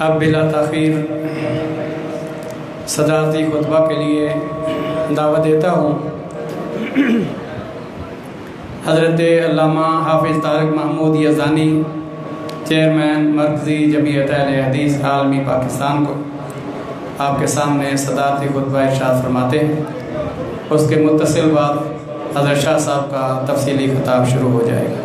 اب بلا تاخیر صدارتی خطبہ کے لیے دعوت دیتا ہوں حضرت علامہ حافظ طارق محمود یزدانی چیئرمین مرکزی جمعیت اہل حدیث عالمی پاکستان کو آپ کے سامنے صدارتی خطبہ ارشاد فرماتے ہیں۔ اس کے متصل بعد حضرت شاہ صاحب کا تفصیلی خطاب شروع ہو جائے گا۔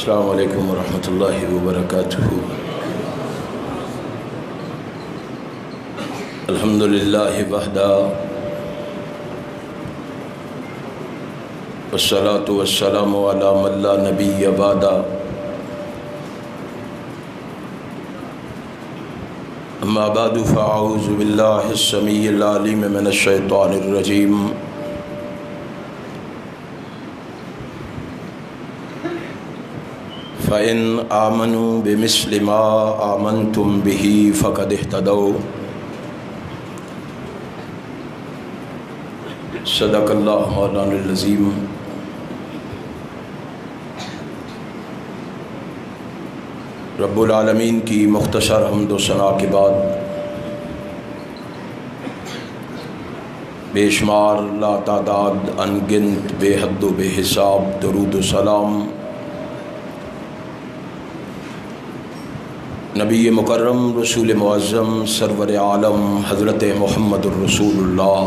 السلام علیکم ورحمۃ اللہ وبرکاتہ۔ الحمدللہ وحدہ والصلاة والسلام علی من لا نبی بعدہ، اما بعد فاعوذ باللہ السمیع العلیم من الشیطان الرجیم۔ فَإِنْ آمَنُوا بِمِثْلِ مَا آمَنْتُمْ بِهِ فَقَدِ اهْتَدَوْا۔ صدق اللہ مولانا العظیم۔ رب العالمین کی مختصر حمد و ثنا کے بعد بے شمار لا تعداد انگنت بے حد و بے حساب درود و سلام نبی مکرم رسول معظم سرور عالم حضرت محمد الرسول اللہ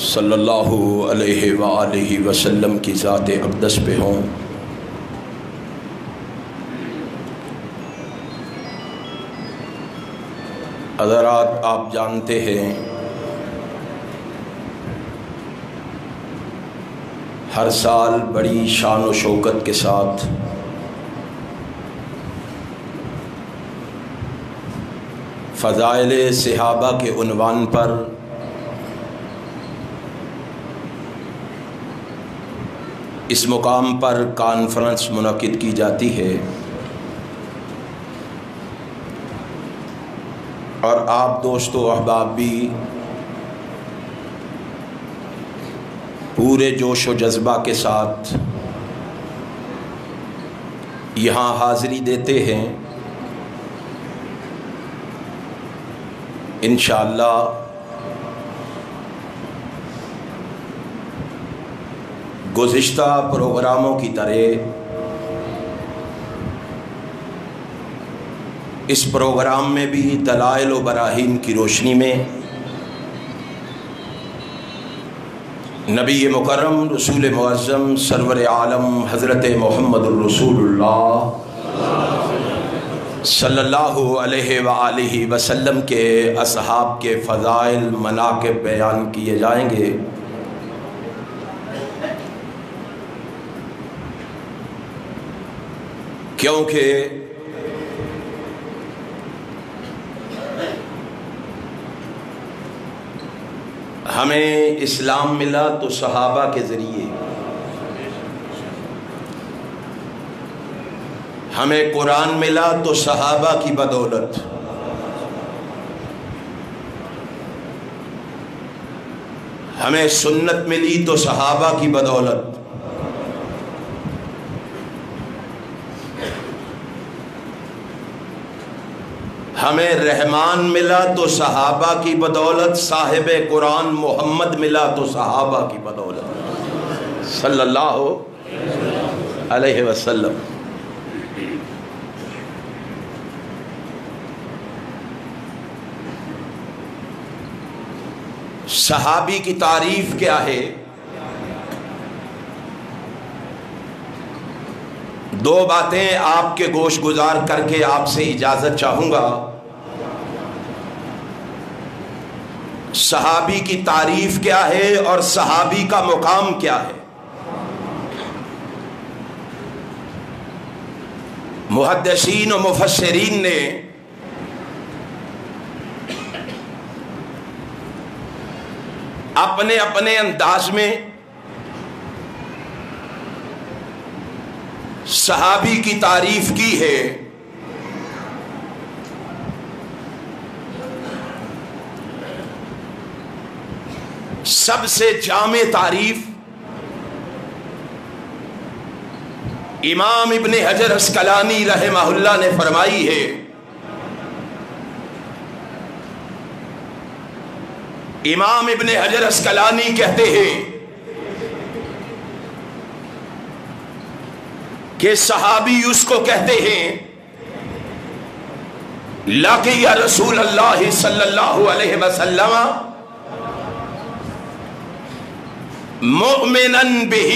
صلی اللہ علیہ وآلہ وسلم کی ذات اقدس پہ ہوں۔ حضرات، آپ جانتے ہیں ہر سال بڑی شان و شوکت کے ساتھ فضائل صحابہ کے عنوان پر اس مقام پر کانفرنس منعقد کی جاتی ہے، اور آپ دوست و احباب بھی پورے جوش و جذبہ کے ساتھ یہاں حاضری دیتے ہیں۔ انشاءاللہ گزشتہ پروگراموں کی طرح اس پروگرام میں بھی دلائل و براہین کی روشنی میں نبی مکرم رسول معظم سرور عالم حضرت محمد الرسول اللہ صلی اللہ علیہ وآلہ وسلم کے اصحاب کے فضائل مناقب بیان کیے جائیں گے۔ کیونکہ ہمیں اسلام ملا تو صحابہ کے ذریعے، ہمیں قرآن ملا تو صحابہ کی بدولت، ہمیں سنت ملی تو صحابہ کی بدولت، ہمیں رحمان ملا تو صحابہ کی بدولت، صاحب قرآن محمد ملا تو صحابہ کی بدولت صلی اللہ علیہ وسلم۔ صحابی کی تعریف کیا ہے؟ دو باتیں آپ کے گوش گزار کر کے آپ سے اجازت چاہوں گا۔ صحابی کی تعریف کیا ہے اور صحابی کا مقام کیا ہے؟ محدثین و مفسرین نے اپنے اپنے انداز میں صحابی کی تعریف کی ہے، سب سے جامع تعریف امام ابن حجر عسقلانی رحمہ اللہ نے فرمائی ہے۔ امام ابن حجر عسقلانی کہتے ہیں کہ صحابی اس کو کہتے ہیں لقی رسول اللہ صلی اللہ علیہ وسلم مؤمنا بہ۔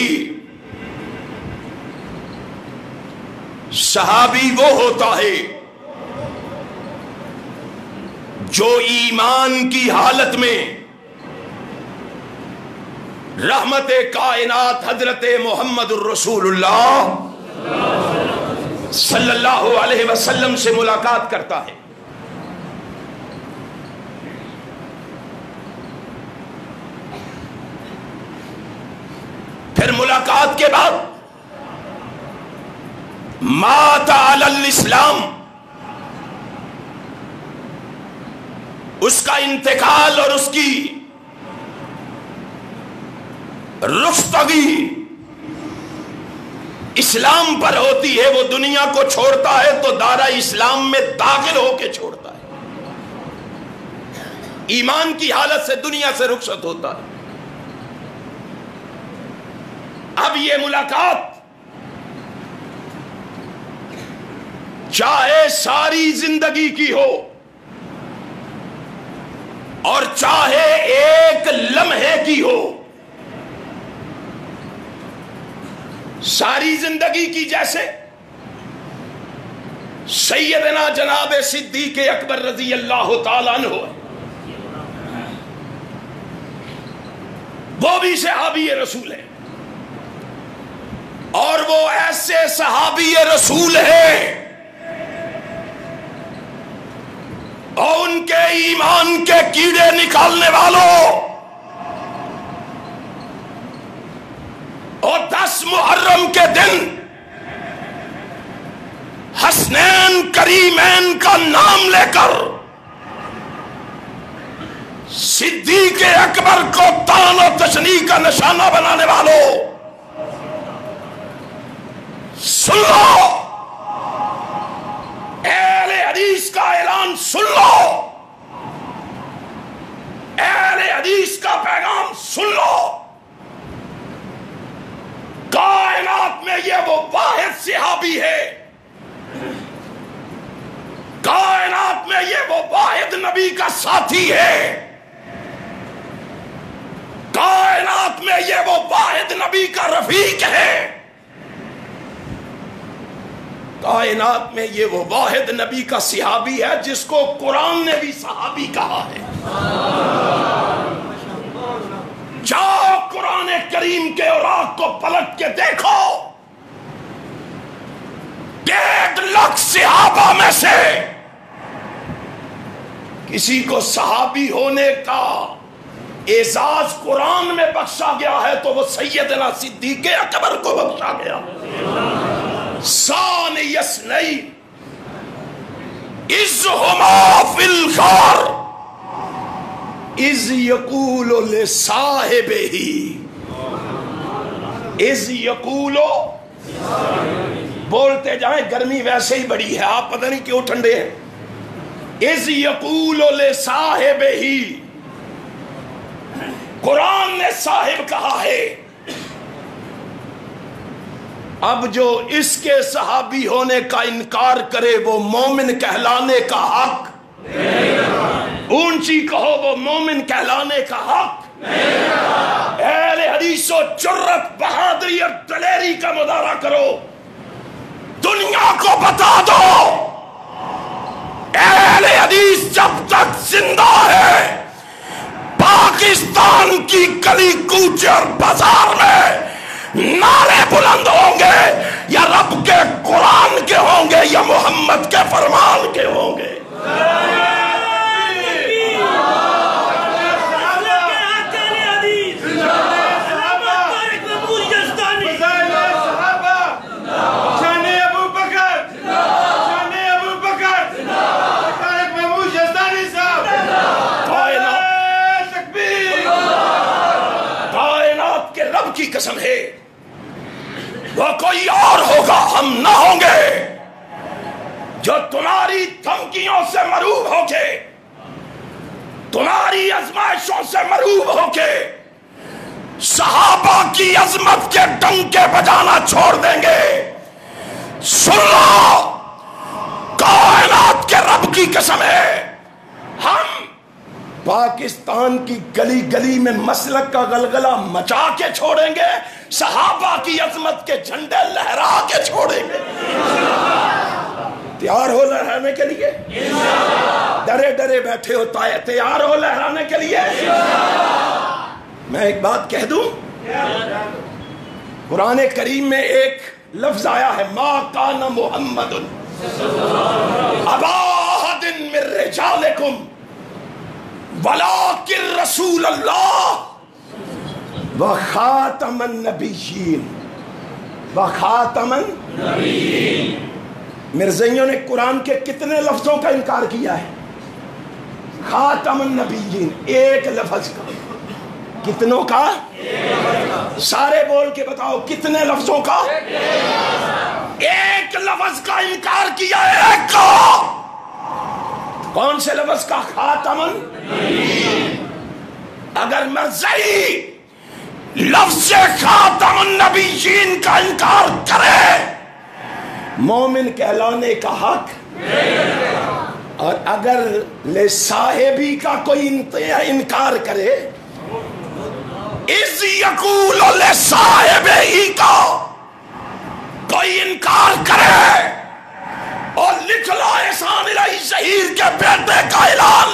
صحابی وہ ہوتا ہے جو ایمان کی حالت میں رحمت کائنات حضرت محمد الرسول اللہ صلی اللہ علیہ وسلم سے ملاقات کرتا ہے۔ پھر ملاقات کے بعد مات علی الاسلام، اس کا انتقال اور اس کی رفتگی اسلام پر ہوتی ہے۔ وہ دنیا کو چھوڑتا ہے تو دارہ اسلام میں داخل ہو کے چھوڑتا ہے، ایمان کی حالت سے دنیا سے رخصت ہوتا ہے۔ اب یہ ملاقات چاہے ساری زندگی کی ہو اور چاہے ایک لمحے کی ہو، ساری زندگی کی جیسے سیدنا جناب صدیق اکبر رضی اللہ تعالیٰ عنہ، وہ بھی صحابی رسول ہے، اور وہ ایسے صحابی رسول ہیں اور ان کے ایمان کے کیڑے نکالنے والوں اور 10 محرم کے دن حسنین کریمین کا نام لے کر صدیق اکبر کو طعن و تشنیع کا نشانہ بنانے والوں، سن لو، اہل حدیث کا اعلان سن لو، اہل حدیث کا پیغام سن لو۔ کائنات میں یہ وہ واحد صحابی ہے، کائنات میں یہ وہ واحد نبی کا ساتھی ہے، کائنات میں یہ وہ واحد نبی کا رفیق ہے، کائنات میں یہ وہ واحد نبی کا صحابی ہے جس کو قرآن نے بھی صحابی کہا ہے۔ جاؤ قرآن کریم کے اوراق کو پلٹ کے دیکھو، 1.5 لاکھ صحابہ میں سے کسی کو صحابی ہونے کا اعزاز قرآن میں بخشا گیا ہے تو وہ سیدنا صدیق اکبر کو بخشا گیا۔ ثانی اثنین اذ ہما فی الغار اذ یقول لصاحبہ، اذ یقول، بولتے جائیں، گرمی ویسے ہی بڑی ہے، آپ پتہ نہیں کیوں ٹھنڈے ہیں۔ اذ یقول لصاحبہ، قرآن نے صاحب کہا ہے، اب جو اس کے صحابی ہونے کا انکار کرے وہ مومن کہلانے کا حق، اونچی کہو، وہ مومن کہلانے کا حق۔ اہل حدیث و جرت، بہادری اور دلیری کا مظاہرہ کرو، دنیا کو بتا دو اہل حدیث جب تک زندہ ہے پاکستان کی گلی کوچے اور بازار میں نعرے بلند ہوں گے، یا رب کے قرآن کے ہوں گے یا محمد کے فرمان کے ہوں گے۔ صحابہ کی قسم ہے وہ کوئی اور ہوگا، ہم نہ ہوں گے، جو تمہاری دھمکیوں سے مرعوب ہو کے، تمہاری آزمائشوں سے مرعوب ہو کے صحابہ کی عظمت کے ڈنکے بجانا چھوڑ دیں گے۔ سن لو، کائنات کے رب کی قسم ہے، ہم پاکستان کی گلی گلی میں مسلک کا غلغلہ مچا کے چھوڑیں گے، صحابہ کی عظمت کے جھنڈے لہرا کے چھوڑیں گے۔ تیار ہو لہرانے کے لیے؟ ڈرے ڈرے بیٹھے ہوتا ہے، تیار ہو لہرانے کے لیے؟ میں ایک بات کہہ دوں، قرآن کریم میں ایک لفظ آیا ہے، ما کان محمد ابا احد من رجالکم ولکن رسول اللہ وخاتم النبیین، وخاتم النبیین۔ مرزائیوں نے قرآن کے کتنے لفظوں کا انکار کیا ہے؟ خاتم النبیین، ایک لفظ کا۔ کتنوں کا؟ سارے بول کے بتاؤ کتنے لفظوں کا؟ ایک لفظ کا انکار کیا ہے، ایک کا۔ کون سے لفظ کا؟ خاتم النبیین۔ اگر مرزائی لفظ خاتم النبیین کا انکار کرے، مومن کہلانے کا حق، اور اگر لصاحبی کا کوئی انکار کرے، اذ یقول لصاحبہ کا کوئی انکار کرے، اور لکھ لو احسان الہی ظہیر کے بیٹے کا اعلان،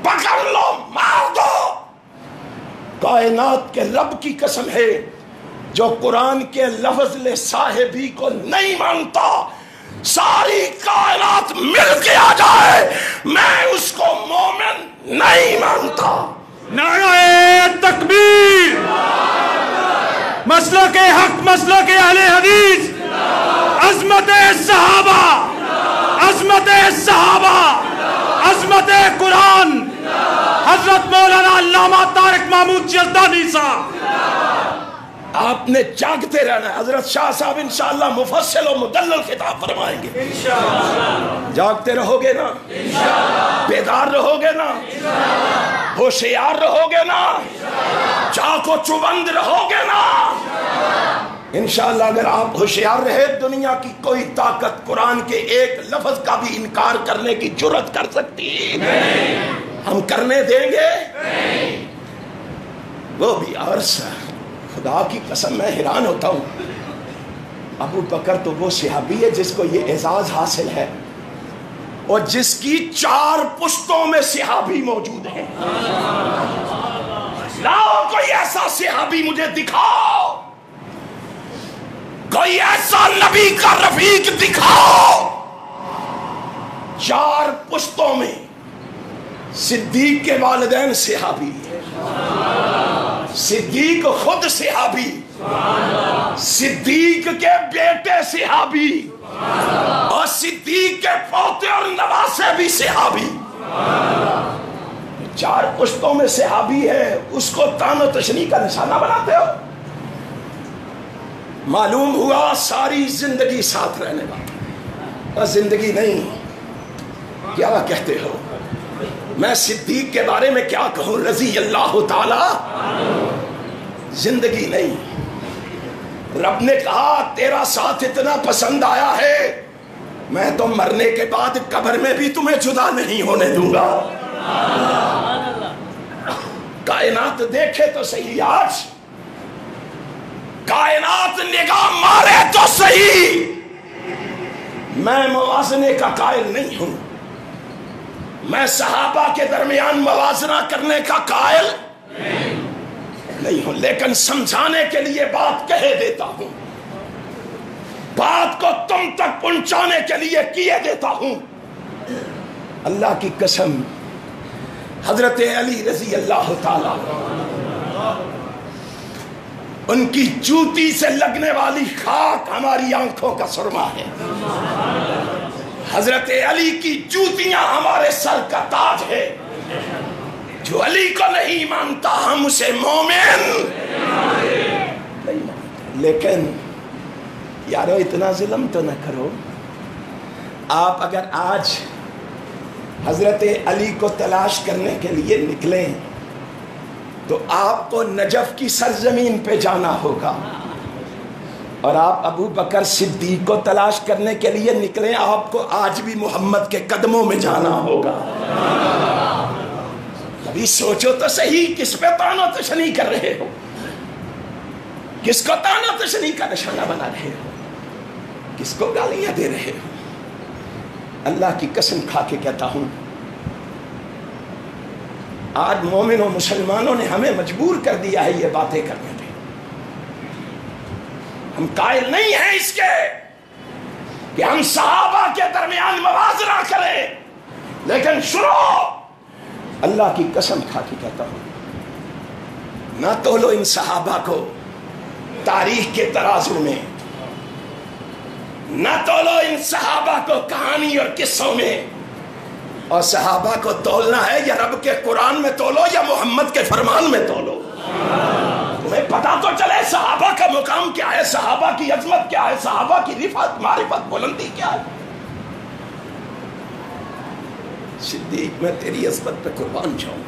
پکڑ لو، مار دو۔ کائنات کے رب کی قسم ہے، جو قرآن کے لفظ لصاحبی کو نہیں مانتا، ساری کائنات مل کے آ جائے، میں اس کو مومن نہیں مانتا۔ نعرہ تکبیر، مسلک حق، مسلک اہل حدیث، عظمت صحابہ، عظمت صحابہ، عظمت قرآن، حضرت مولانا علامہ طارق محمود یزدانی صاحب۔ آپ نے جاگتے رہنا ہے، حضرت شاہ صاحب انشاءاللہ مفصل و مدلل خطاب فرمائیں گے۔ جاگتے رہو گے نا، بیدار رہو گے نا، ہوشیار رہو گے نا، چاق و چوبند رہو گے نا، انشاءاللہ اگر آپ ہوشیار رہے، دنیا کی کوئی طاقت قرآن کے ایک لفظ کا بھی انکار کرنے کی جرات کر سکتی نہیں۔ ہم کرنے دیں گے؟ وہ بھی عرصہ، خدا کی قسم میں حیران ہوتا ہوں، ابو بکر تو وہ صحابی ہے جس کو یہ اعزاز حاصل ہے، اور جس کی 4 پشتوں میں صحابی موجود ہیں۔ لاؤ کوئی ایسا صحابی مجھے دکھاؤ، کوئی ایسا نبی کا رفیق دکھاؤ۔ 4 پشتوں میں صدیق کے والدین صحابی، صدیق خود صحابی، صدیق کے بیٹے صحابی، اور صدیق کے پوتے اور نواسے بھی صحابی۔ 4 پشتوں میں صحابی ہے، اس کو تان و تشنیع کا نشانہ بناتے ہو؟ معلوم ہوا ساری زندگی ساتھ رہنے والا، اور زندگی نہیں، کیا کہتے ہو؟ میں صدیق کے بارے میں کیا کہوں، رضی اللہ تعالی، زندگی نہیں۔ رب نے کہا تیرا ساتھ اتنا پسند آیا ہے، میں تو مرنے کے بعد قبر میں بھی تمہیں جدا نہیں ہونے دوں گا۔ کائنات دیکھے تو صحیح، آج کائنات نگاہ مارے تو صحیح، میں موازنے کا قائل نہیں ہوں، میں صحابہ کے درمیان موازنہ کرنے کا قائل نہیں ہوں، لیکن سمجھانے کے لیے بات کہہ دیتا ہوں، بات کو تم تک پہنچانے کے لیے کیے دیتا ہوں۔ اللہ کی قسم، حضرت علی رضی اللہ تعالی ان کی جوتی سے لگنے والی خاک ہماری آنکھوں کا سرما ہے، حضرت علی کی جوتیاں ہمارے سر کا تاج ہے۔ جو علی کو نہیں مانتا ہم اسے مومن نہیں مانتے. لیکن یارو اتنا ظلم تو نہ کرو. آپ اگر آج حضرت علی کو تلاش کرنے کے لیے نکلیں تو آپ کو نجف کی سرزمین پہ جانا ہوگا، اور آپ ابو بکر صدیق کو تلاش کرنے کے لیے نکلیں آپ کو آج بھی محمد کے قدموں میں جانا ہوگا. کبھی سوچو تو صحیح، کس پہ تانو تشنی کر رہے ہو؟ کس کو تانو تشنی کا نشانہ بنا رہے ہو؟ کس کو گالیاں دے رہے ہو؟ اللہ کی قسم کھا کے کہتا ہوں، آج مومن و مسلمانوں نے ہمیں مجبور کر دیا ہے یہ باتیں کرنے پہ. ہم قائل نہیں ہیں اس کے کہ ہم صحابہ کے درمیان موازنہ کریں، لیکن شروع اللہ کی قسم کھا کے کہتا ہوں، نہ تولو ان صحابہ کو تاریخ کے ترازو میں، نہ تولو ان صحابہ کو کہانی اور قصوں میں. اور صحابہ کو تولنا ہے یا رب کے قرآن میں تولو یا محمد کے فرمان میں تولو. تمہیں پتا تو چلے صحابہ کا مقام کیا ہے، صحابہ کی عظمت کیا ہے، صحابہ کی رفعت معرفت بلندی کیا ہے. صدیق میں تیری عظمت پہ قربان جاؤں.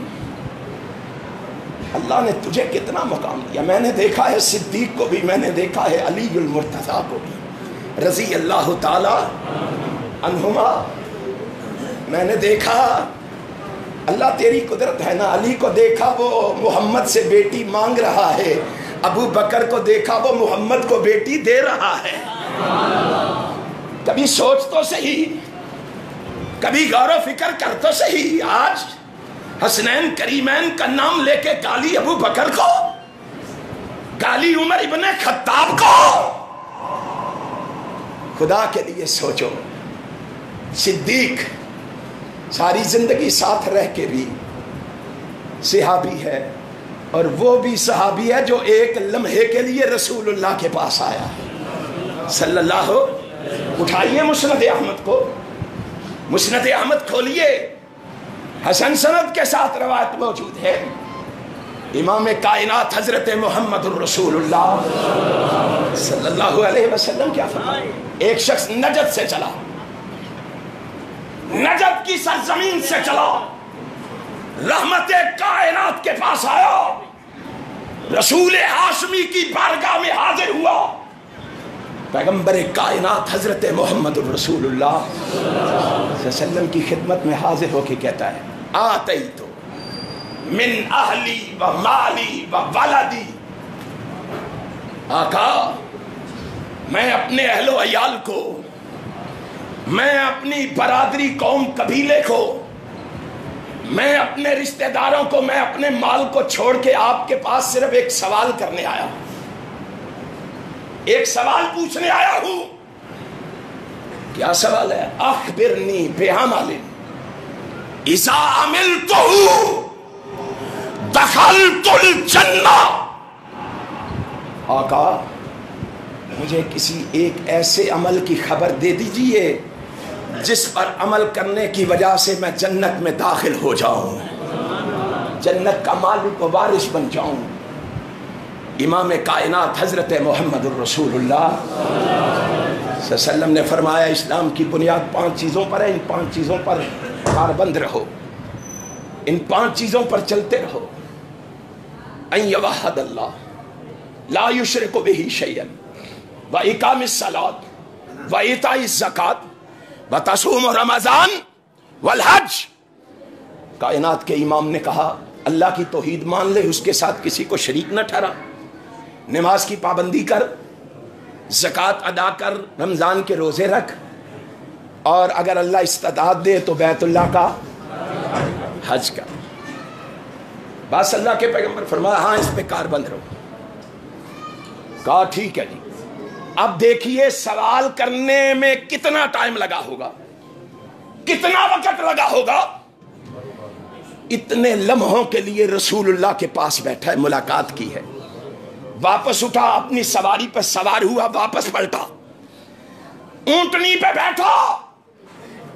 اللہ نے تجھے کتنا مقام دیا. میں نے دیکھا ہے صدیق کو بھی، میں نے دیکھا ہے علی المرتضیٰ کو بھی رضی اللہ تعالی عنہما. میں نے دیکھا، اللہ تیری قدرت ہے نا، علی کو دیکھا وہ محمد سے بیٹی مانگ رہا ہے، ابو بکر کو دیکھا وہ محمد کو بیٹی دے رہا ہے. کبھی سوچ تو صحیح، کبھی غور و فکر کر تو صحیح. آج حسنین کریمین کا نام لے کے گالی ابو بکر کو، گالی عمر ابن خطاب کو. خدا کے لیے سوچو. صدیق ساری زندگی ساتھ رہ کے بھی صحابی ہے، اور وہ بھی صحابی ہے جو ایک لمحے کے لیے رسول اللہ کے پاس آیا صلی اللہ. اٹھائیے مسند احمد کو، مسند احمد کھولیے، حسن سند کے ساتھ روایت موجود ہے. امام کائنات حضرت محمد الرسول اللہ صلی اللہ علیہ وسلم کیا فرمائے؟ ایک شخص نجد سے چلا، نجد کی سرزمین سے چلا، رحمت کائنات کے پاس آیا، رسول ہاشمی کی بارگاہ میں حاضر ہوا. پیغمبر کائنات حضرت محمد الرسول اللہ صلی اللہ علیہ وسلم کی خدمت میں حاضر ہو کے کہتا ہے، آتیتو من اہلی و مالی و ولدی. آقا میں اپنے اہل و عیال کو، میں اپنی برادری قوم قبیلے کو، میں اپنے رشتہ داروں کو، میں اپنے مال کو چھوڑ کے آپ کے پاس صرف ایک سوال کرنے آیا ہوں، ایک سوال پوچھنے آیا ہوں. کیا سوال ہے؟ اخبرنی بعمل اذا عملتہ دخلت الجنہ. آقا مجھے کسی ایک ایسے عمل کی خبر دے دیجئے جس پر عمل کرنے کی وجہ سے میں جنت میں داخل ہو جاؤں، جنت کا مالک و وارث بن جاؤں. امام کائنات حضرت محمد الرسول اللہ صلی اللہ علیہ وسلم نے فرمایا، اسلام کی بنیاد 5 چیزوں پر ہے، ان 5 چیزوں پر کاربند رہو، ان 5 چیزوں پر چلتے رہو. ان یوحد اللہ لا یشرک بہ شیئا وإقام الصلاۃ وإیتاء الزکوٰۃ وتصوم رمضان والحج. کائنات کے امام نے کہا اللہ کی توحید مان لے، اس کے ساتھ کسی کو شریک نہ ٹھہرا، نماز کی پابندی کر، زکوٰۃ ادا کر، رمضان کے روزے رکھ، اور اگر اللہ استطاعت دے تو بیت اللہ کا حج کر. بس اللہ کے پیغمبر فرمایا ہاں اس پہ کاربند رہو. کہا ٹھیک ہے جی. اب دیکھیے سوال کرنے میں کتنا ٹائم لگا ہوگا، کتنا وقت لگا ہوگا. اتنے لمحوں کے لیے رسول اللہ کے پاس بیٹھا ہے، ملاقات کی ہے، واپس اٹھا، اپنی سواری پر سوار ہوا، واپس پلٹا، اونٹنی پہ بیٹھا،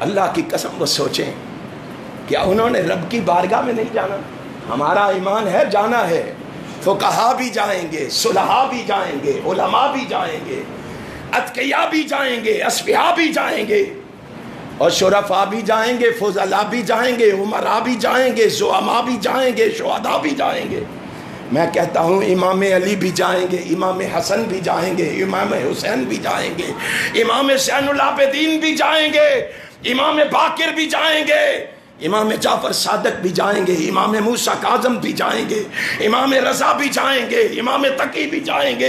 اللہ کی قسم وہ سوچیں، کیا انہوں نے رب کی بارگاہ میں نہیں جانا؟ ہمارا ایمان ہے جانا ہے، فقہا بھی جائیں گے، صلحاء بھی جائیں گے، علماء بھی جائیں گے، اتقیاء بھی جائیں گے، اصفیاء بھی جائیں گے، اور شرفاء بھی جائیں گے، فضلاء بھی جائیں گے، عمراء بھی جائیں گے، زعماء بھی جائیں گے، شہداء بھی جائیں گے۔ میں کہتا ہوں امام علی بھی جائیں گے، امام حسن بھی جائیں گے، امام حسین بھی جائیں گے، امام زین العابدین بھی جائیں گے، امام باقر بھی جائیں گے، امام جعفر صادق بھی جائیں گے، امام موسیٰ کاظم بھی جائیں گے، امام رضا بھی جائیں گے، امام تقی بھی جائیں گے،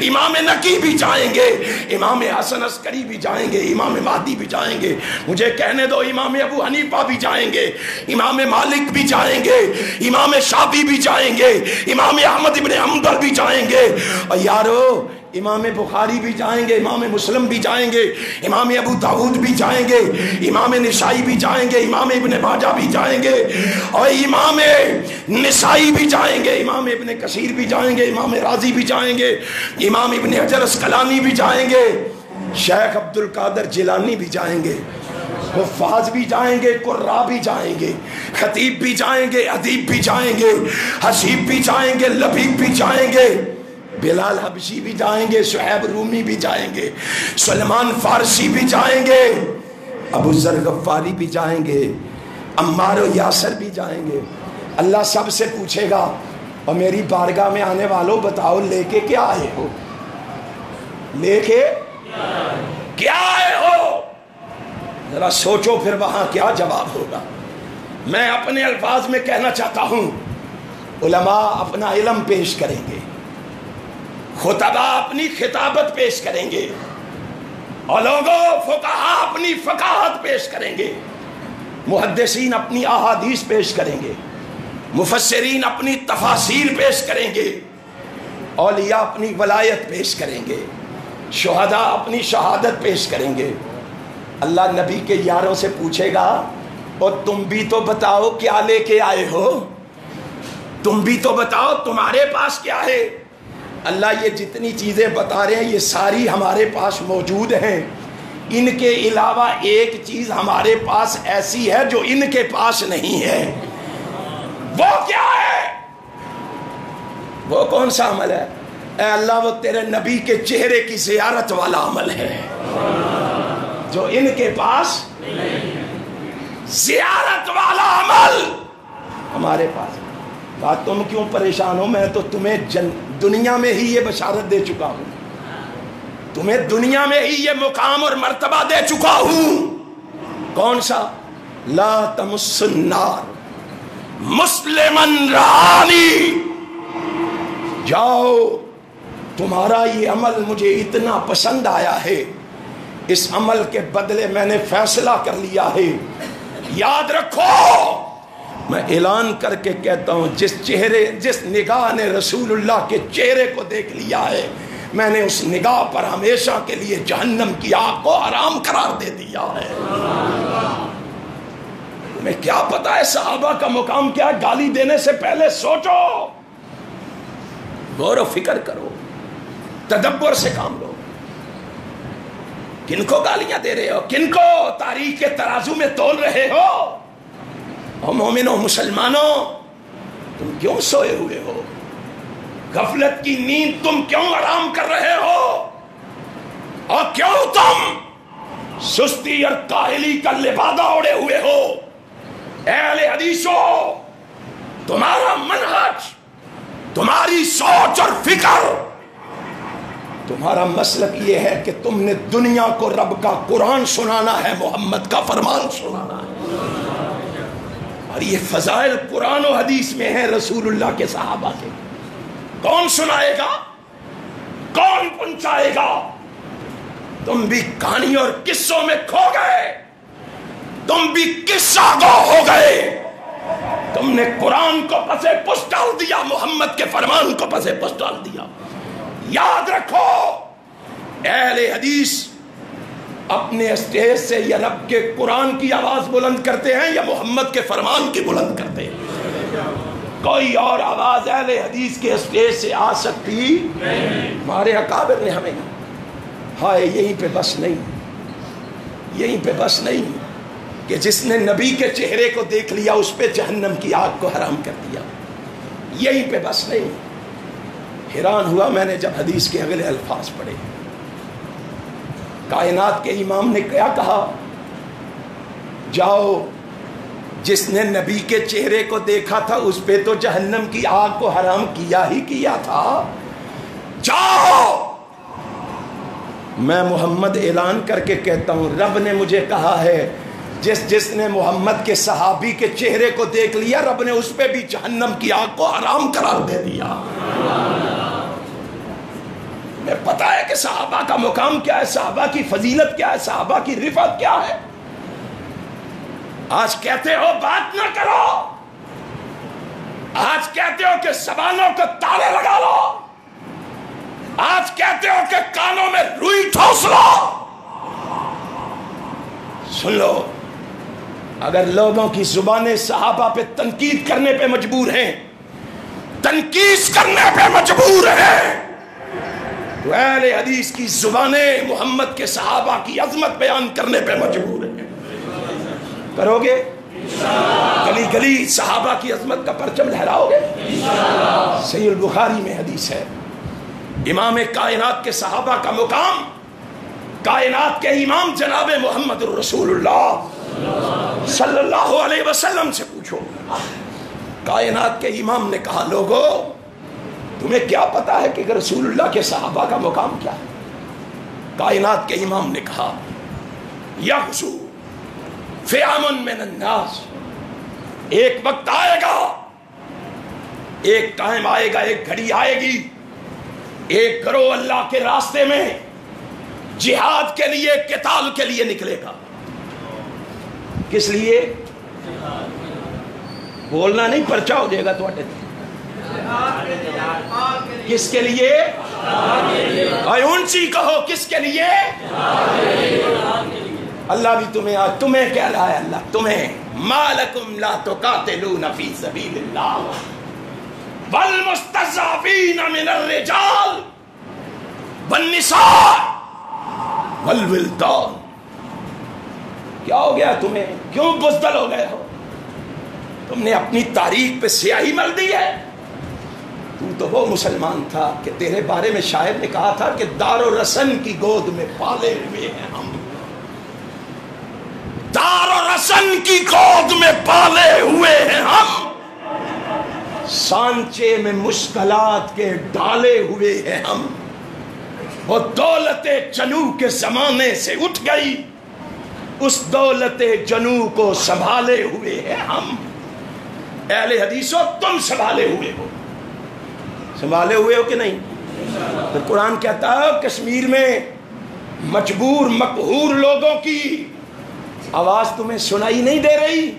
امام نقی بھی جائیں گے، امام حسن عسکری بھی جائیں گے، امام مہدی بھی جائیں گے، مجھے کہنے دو امام ابو حنیفہ بھی جائیں گے، امام مالک بھی جائیں گے، امام شافعی بھی جائیں گے، امام احمد ابن حنبل بھی جائیں گے، اور یارو امام بخاری بھی جائیں گے، امام مسلم بھی جائیں گے، امام ابو داود بھی جائیں گے، امام نسائی بھی جائیں گے، امام ابن ماجہ بھی جائیں گے، اور امام نسائی بھی جائیں گے، امام ابن کثیر بھی جائیں گے، امام رازی بھی جائیں گے، امام ابن حجر اسقلانی بھی جائیں گے، شیخ عبد القادر جیلانی بھی جائیں گے، حفاظ بھی جائیں گے، قراء بھی جائیں گے، خطیب بھی جائیں گے، ادیب بھی جائیں گے، حسیب بھی جائیں گے، لبیب بھی جائیں گے، بلال حبشی بھی جائیں گے، شعیب رومی بھی جائیں گے، سلمان فارسی بھی جائیں گے، ابو ذر غفاری بھی جائیں گے، عمار و یاسر بھی جائیں گے۔ اللہ سب سے پوچھے گا اور میری بارگاہ میں آنے والوں بتاؤ لے کے کیا آئے ہو؟ لے کے کیا آئے ہو؟ ذرا سوچو پھر وہاں کیا جواب ہوگا۔ میں اپنے الفاظ میں کہنا چاہتا ہوں، علماء اپنا علم پیش کریں گے، خطباء اپنی خطابت پیش کریں گے، اور لوگوں فقہاء اپنی فقاہت پیش کریں گے، محدثین اپنی احادیث پیش کریں گے، مفسرین اپنی تفاسیر پیش کریں گے، اولیاء اپنی ولایت پیش کریں گے، شہداء اپنی شہادت پیش کریں گے۔ اللہ نبی کے یاروں سے پوچھے گا اور تم بھی تو بتاؤ کیا لے کے آئے ہو، تم بھی تو بتاؤ تمہارے پاس کیا ہے۔ اللہ یہ جتنی چیزیں بتا رہے ہیں یہ ساری ہمارے پاس موجود ہیں، ان کے علاوہ ایک چیز ہمارے پاس ایسی ہے جو ان کے پاس نہیں ہے، وہ کیا ہے؟ وہ کون سا عمل ہے؟ اے اللہ وہ تیرے نبی کے چہرے کی زیارت والا عمل ہے جو ان کے پاس زیارت والا عمل ہمارے پاس۔ بات تم کیوں پریشان ہو؟ میں تو تمہیں دنیا میں ہی یہ بشارت دے چکا ہوں، تمہیں دنیا میں ہی یہ مقام اور مرتبہ دے چکا ہوں۔ کون سا؟ لا تمس النار مسلمن رانی، جاؤ تمہارا یہ عمل مجھے اتنا پسند آیا ہے، اس عمل کے بدلے میں نے فیصلہ کر لیا ہے، یاد رکھو۔ میں اعلان کر کے کہتا ہوں جس نگاہ نے رسول اللہ کے چہرے کو دیکھ لیا ہے، میں نے اس نگاہ پر ہمیشہ کے لیے جہنم کی آگ کو حرام قرار دے دیا ہے۔ تمہیں کیا پتا ہے صحابہ کا مقام کیا؟ گالی دینے سے پہلے سوچو، غور و فکر کرو، تدبر سے کام لو۔ کن کو گالیاں دے رہے ہو؟ کن کو تاریخ کے ترازو میں تول رہے ہو؟ اور مومنوں مسلمانوں، تم کیوں سوئے ہوئے ہو؟ غفلت کی نیند تم کیوں آرام کر رہے ہو؟ اور کیوں تم سستی اور کاہلی کا لبادہ اوڑے ہوئے ہو؟ اے اہل حدیثو، تمہارا منہج، تمہاری سوچ اور فکر، تمہارا مسلک یہ ہے کہ تم نے دنیا کو رب کا قرآن سنانا ہے، محمد کا فرمان سنانا ہے، اور یہ فضائل قرآن و حدیث میں ہیں رسول اللہ کے صحابہ کے۔ کون سنائے گا؟ کون پہنچائے گا؟ تم بھی کہانی اور قصوں میں کھو گئے، تم بھی قصہ گو ہو گئے، تم نے قرآن کو پسے پس ڈال دیا، محمد کے فرمان کو پسے پس ڈال دیا۔ یاد رکھو، اہل حدیث اپنے اسٹیج سے یا رب کے قرآن کی آواز بلند کرتے ہیں یا محمد کے فرمان کی بلند کرتے ہیں۔ کوئی اور آواز اہل حدیث کے اسٹیج سے آ سکتی؟ ہمارے اکابر نے ہمیں ہائے یہیں پہ بس نہیں، یہیں پہ بس نہیں، کہ جس نے نبی کے چہرے کو دیکھ لیا اس پہ جہنم کی آگ کو حرام کر دیا. یہیں پہ بس نہیں. حیران ہوا میں نے جب حدیث کے اگلے الفاظ پڑھے. کائنات کے امام نے کیا کہا؟ جاؤ جس نے نبی کے چہرے کو دیکھا تھا اس پہ تو جہنم کی آگ کو حرام کیا ہی کیا تھا. جاؤ. میں محمد اعلان کر کے کہتا ہوں رب نے مجھے کہا ہے جس نے محمد کے صحابی کے چہرے کو دیکھ لیا رب نے اس پہ بھی جہنم کی آگ کو حرام قرار دے دیا. میں پتا ہے کہ صحابہ کا مقام کیا ہے, صحابہ کی فضیلت کیا ہے, صحابہ کی رفعت کیا ہے. آج کہتے ہو بات نہ کرو, آج کہتے ہو کہ زبانوں کو تالے لگا لو, آج کہتے ہو کہ کانوں میں روئی ٹھوس لو. سن لو, اگر لوگوں کی زبانیں صحابہ پہ تنقید کرنے پہ مجبور ہیں, تنقید کرنے پہ مجبور ہیں, تو اہل حدیث کی زبانیں محمد کے صحابہ کی عظمت بیان کرنے پہ مجبور ہیں. کرو گے؟ گلی گلی صحابہ کی عظمت کا پرچم لہراؤ گے؟ صحیح البخاری میں حدیث ہے, امام کائنات کے صحابہ کا مقام کائنات کے امام جناب محمد الرسول اللہ صلی اللہ علیہ وسلم سے پوچھو. کائنات کے امام نے کہا لوگو تمہیں کیا پتا ہے کہ رسول اللہ کے صحابہ کا مقام کیا ہے؟ کائنات کے امام نے کہا یغزو فئام من الناس, ایک وقت آئے گا, ایک ٹائم آئے گا, ایک گھڑی آئے گی, ایک گروہ اللہ کے راستے میں جہاد کے لیے قتال کے لیے نکلے گا. کس لیے؟ بولنا نہیں, پرچہ ہو جائے گا تو کس کے لیے؟ اونچی کہو, کس کے لیے؟ اللہ بھی تمہیں آج تمہیں کہہ رہا ہے, اللہ تمہیں ما لکم لا تقاتلون فی سبیل اللہ والمستضعفین من الرجال والنساء والولدان. کیا ہو گیا تمہیں؟ کیوں بزدل ہو گئے ہو؟ تم نے اپنی تاریخ پہ سیاہی مل دی ہے. تو وہ مسلمان تھا کہ تیرے بارے میں شاعر نے کہا تھا کہ دار و رسن کی گود میں پالے ہوئے ہیں ہم, دار و رسن کی گود میں پالے ہوئے ہیں ہم, سانچے میں مشکلات کے ڈالے ہوئے ہیں ہم. وہ دولت جنو کے زمانے سے اٹھ گئی, اس دولت جنو کو سنبھالے ہوئے ہیں ہم. اہل حدیثوں تم سنبھالے ہوئے ہو, سنبھالے ہوئے ہو کہ نہیں؟ تو قرآن کہتا ہے کشمیر میں مجبور مقہور لوگوں کی آواز تمہیں سنائی نہیں دے رہی.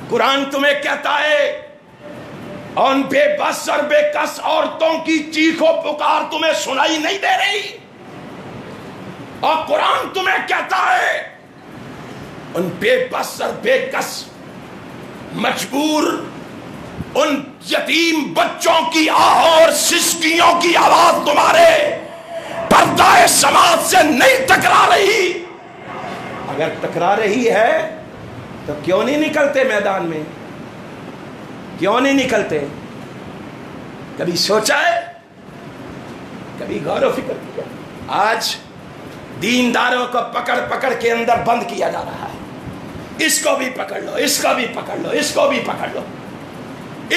قرآن تمہیں کہتا ہے ان بے بس اور بے کس عورتوں کی چیخ و پکار تمہیں سنائی نہیں دے رہی. اور قرآن تمہیں کہتا ہے ان بے بس اور بے کس مجبور ان یتیم بچوں کی آہ اور سسکیوں کی آواز تمہارے پردہ سماعت سے نہیں ٹکرا رہی. اگر ٹکرا رہی ہے تو کیوں نہیں نکلتے میدان میں؟ کیوں نہیں نکلتے؟ کبھی سوچا ہے؟ کبھی غور و فکر کیا؟ آج دینداروں کو پکڑ پکڑ کے اندر بند کیا جا رہا ہے. اس کو بھی پکڑ لو, اس کو بھی پکڑ لو, اس کو بھی پکڑ لو,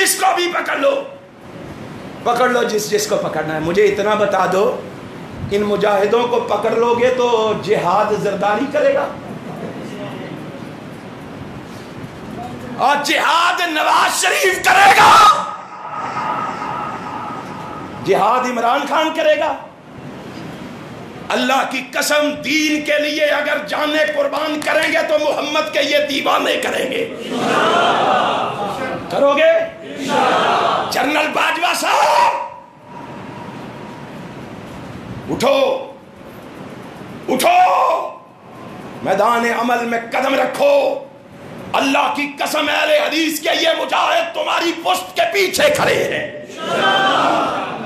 اس کو بھی پکڑ لو, پکڑ لو جس کو پکڑنا ہے. مجھے اتنا بتا دو, ان مجاہدوں کو پکڑ لو گے تو جہاد زرداری کرے گا, اور جہاد نواز شریف کرے گا, جہاد عمران خان کرے گا. اللہ کی قسم دین کے لیے اگر جانیں قربان کریں گے تو محمد کے یہ دیوانے کریں گے. کرو گے؟ جنرل باجوہ صاحب اٹھو, اٹھو, میدان عمل میں قدم رکھو. اللہ کی قسم اہل حدیث کے یہ مجاہد تمہاری پشت کے پیچھے کھڑے ہیں.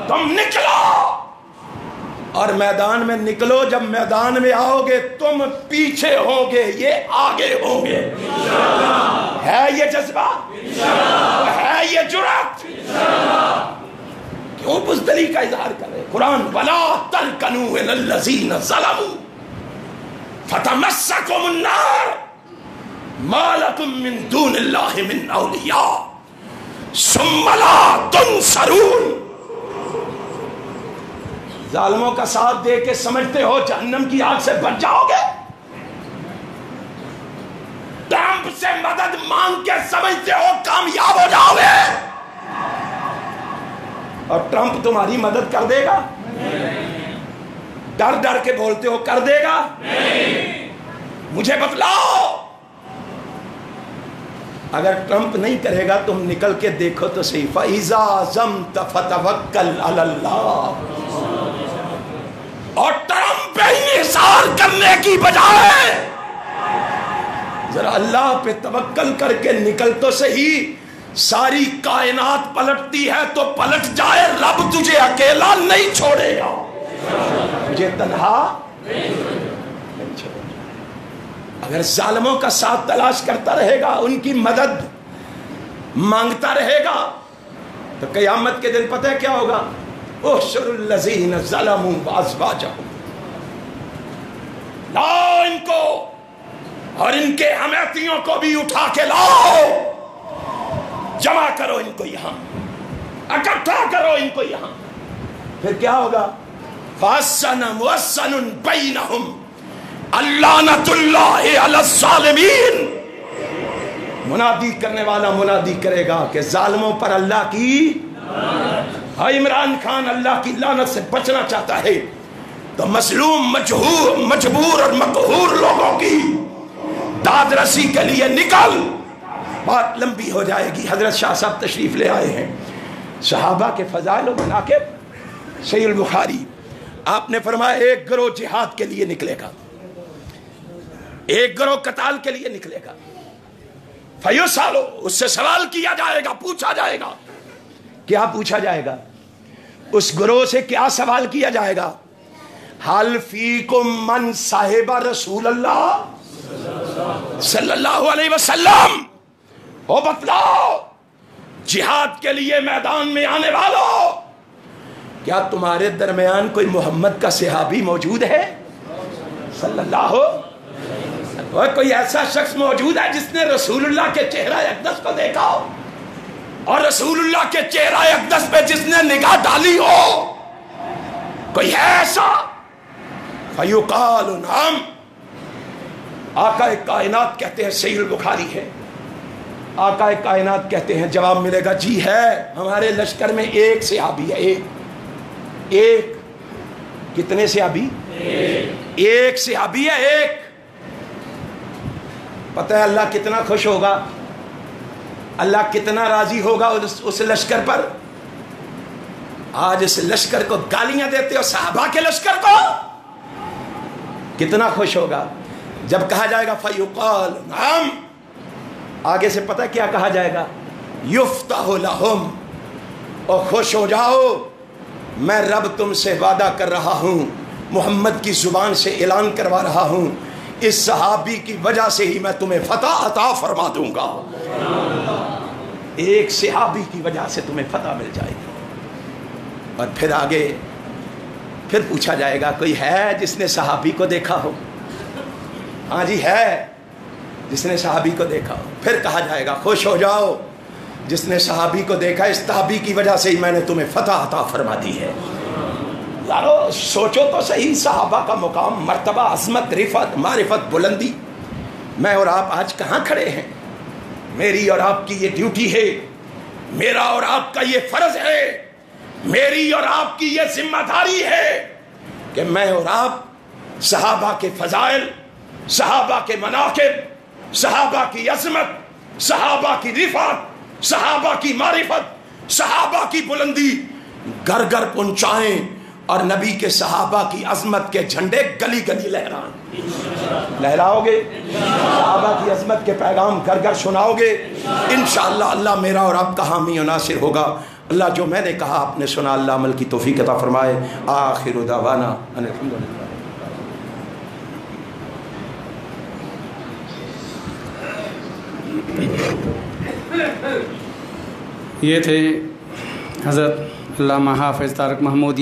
تم نکلو اور میدان میں نکلو. جب میدان میں آؤ گے تم پیچھے ہوں گے, یہ آگے ہوں گے. ہے یہ جذبہ, ہے یہ جرأت, کیوں بزدلی کا اظہار کر رہے؟ قرآن وَلَا تَرْكَنُوا إِلَى الَّذِينَ ظَلَمُوا فَتَمَسَّكُمُ النَّارُ مَا لَكُم مِّن دُونِ اللَّهِ مِنْ أَوْلِيَاءَ ثُمَّ لَا تُنصَرُونَ. ظالموں کا ساتھ دے کے سمجھتے ہو جہنم کی آگ سے بچ جاؤ گے؟ ٹرمپ سے مدد مانگ کے سمجھتے ہو کامیاب ہو جاؤ گے؟ اور ٹرمپ تمہاری مدد کر دے گا؟ ڈر ڈر کے بولتے ہو کر دے گا؟ مجھے بتلاؤ. اگر ٹرمپ نہیں کرے گا تم نکل کے دیکھو تو صحیح. فَإِذَا عَزَمْتَ فَتَوَكَّلْ عَلَى اللَّهِ. اور ٹرمپ پہ انحصار کرنے کی بجائے ذرا اللہ پہ توکل کر کے نکل تو صحیح. ساری کائنات پلٹتی ہے تو پلٹ جائے, رب تجھے اکیلا نہیں چھوڑے گا, تجھے تنہا نہیں چھوڑے گا. اگر ظالموں کا ساتھ تلاش کرتا رہے گا, ان کی مدد مانگتا رہے گا, تو قیامت کے دن پتہ ہے کیا ہوگا؟ احشروا الذین ظلموا وازواجہم. لاؤ ان کو اور ان کے حمیتیوں کو بھی اٹھا کے لاؤ, جمع کرو ان کو یہاں, اکٹھا کرو ان کو یہاں. پھر کیا ہوگا؟ فَأَذَّنَ مُؤَذِّنٌ بَيْنَهُمْ اللَّعْنَةُ اللَّهِ عَلَى الظَّالِمِينَ. منادی کرنے والا منادی کرے گا کہ ظالموں پر اللہ کی. عمران خان اللہ کی لعنت سے بچنا چاہتا ہے تو مظلوم, مجبور اور مقہور لوگوں کی داد رسی کے لیے نکل. بات لمبی ہو جائے گی. حضرت شاہ صاحب تشریف لے آئے ہیں. صحابہ کے فضائل و مناقب, صحیح البخاری. آپ نے فرمایا ایک گروہ جہاد کے لیے نکلے گا, ایک گروہ قتال کے لیے نکلے گا. فیسالو, اس سے سوال کیا جائے گا, پوچھا جائے گا. کیا پوچھا جائے گا؟ اس گروہ سے کیا سوال کیا جائے گا؟ حل فیکم من صاحب رسول اللہ صلی اللہ علیہ وسلم. او بتلاؤ جہاد کے لیے میدان میں آنے والوں, کیا تمہارے درمیان کوئی محمد کا صحابی موجود ہے صلی اللہ ہو؟ کوئی ایسا شخص موجود ہے جس نے رسول اللہ کے چہرہ اقدس کو دیکھا ہو اور رسول اللہ کے چہرہ اقدس پہ جس نے نگاہ ڈالی ہو؟ کوئی ہے ایسا؟ فیقال نعم. آقا کائنات کہتے ہیں, صحیح البخاری ہے, آقا کائنات کہتے ہیں, جواب ملے گا جی ہے, ہمارے لشکر میں ایک صحابی ہے. ایک کتنے صحابی؟ ایک صحابی ہے, ایک. پتہ ہے اللہ کتنا خوش ہوگا, اللہ کتنا راضی ہوگا اس لشکر پر. آج اس لشکر کو گالیاں دیتے ہو, صحابہ کے لشکر کو کتنا خوش ہوگا جب کہا جائے گا فیقال نعم. آگے سے پتہ کیا کہا جائے گا؟ یفتح لہم. اور خوش ہو جاؤ, میں رب تم سے وعدہ کر رہا ہوں, محمد کی زبان سے اعلان کروا رہا ہوں, اس صحابی کی وجہ سے ہی میں تمہیں فتح عطا فرما دوں گا. ایک صحابی کی وجہ سے تمہیں فتح مل جائے گی. اور پھر آگے پھر پوچھا جائے گا کوئی ہے جس نے صحابی کو دیکھا ہو؟ ہاں جی ہے, جس نے صحابی کو دیکھا ہو. پھر کہا جائے گا خوش ہو جاؤ, جس نے صحابی کو دیکھا, اس صحابی کی وجہ سے ہی میں نے تمہیں فتح عطا فرما دی ہے. یارو سوچو تو صحیح, صحابہ کا مقام, مرتبہ, عظمت, رفعت, معرفت, بلندی. میں اور آپ آج کہاں کھڑے ہیں؟ میری اور آپ کی یہ ڈیوٹی ہے, میرا اور آپ کا یہ فرض ہے, میری اور آپ کی یہ ذمہ داری ہے کہ میں اور آپ صحابہ کے فضائل, صحابہ کے مناقب, صحابہ کی عظمت, صحابہ کی رفعت, صحابہ کی معرفت, صحابہ کی بلندی گھر گھر پہنچائیں اور نبی کے صحابہ کی عظمت کے جھنڈے گلی گلی لہرائیں. لہراؤ گے؟ صحابہ کی عظمت کے پیغام گھر گھر سناؤ گے؟ انشاءاللہ اللہ میرا اور آپ کا حامی و ناصر ہوگا. اللہ جو میں نے کہا آپ نے سنا، اللہ عمل کی توفیق عطا فرمائے۔ آخر دعوانا ان الحمدللہ۔ یہ تھے حضرت علامہ حافظ طارق محمود